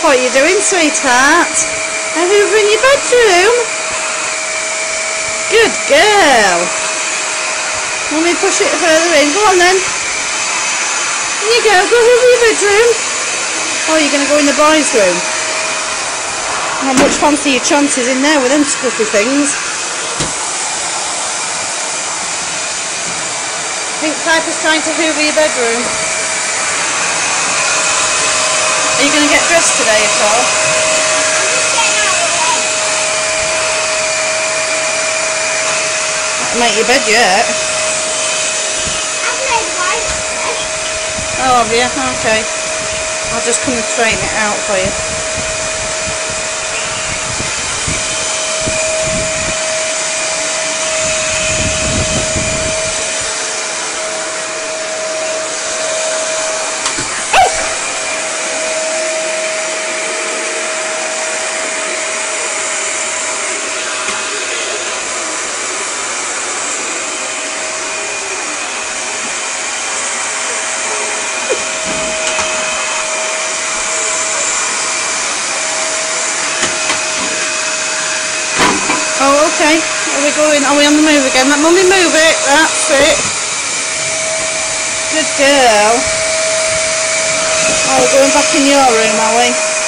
What are you doing, sweetheart? Are hoovering your bedroom? Good girl. Mummy, push it further in. Go on then. Here you go. Go hoover your bedroom. Oh, you're going to go in the boys' room. How much fancy your chances in there with them scruffy things. I think Piper's trying to hoover your bedroom. Are you going to get dressed today at all? Not make your bed yet. I've made white bed. Oh, have you? Okay. I'll just come and straighten it out for you. Oh, okay. Are we going? Are we on the move again? Let Mummy move it. That's it. Good girl. Oh, we're going back in your room, are we?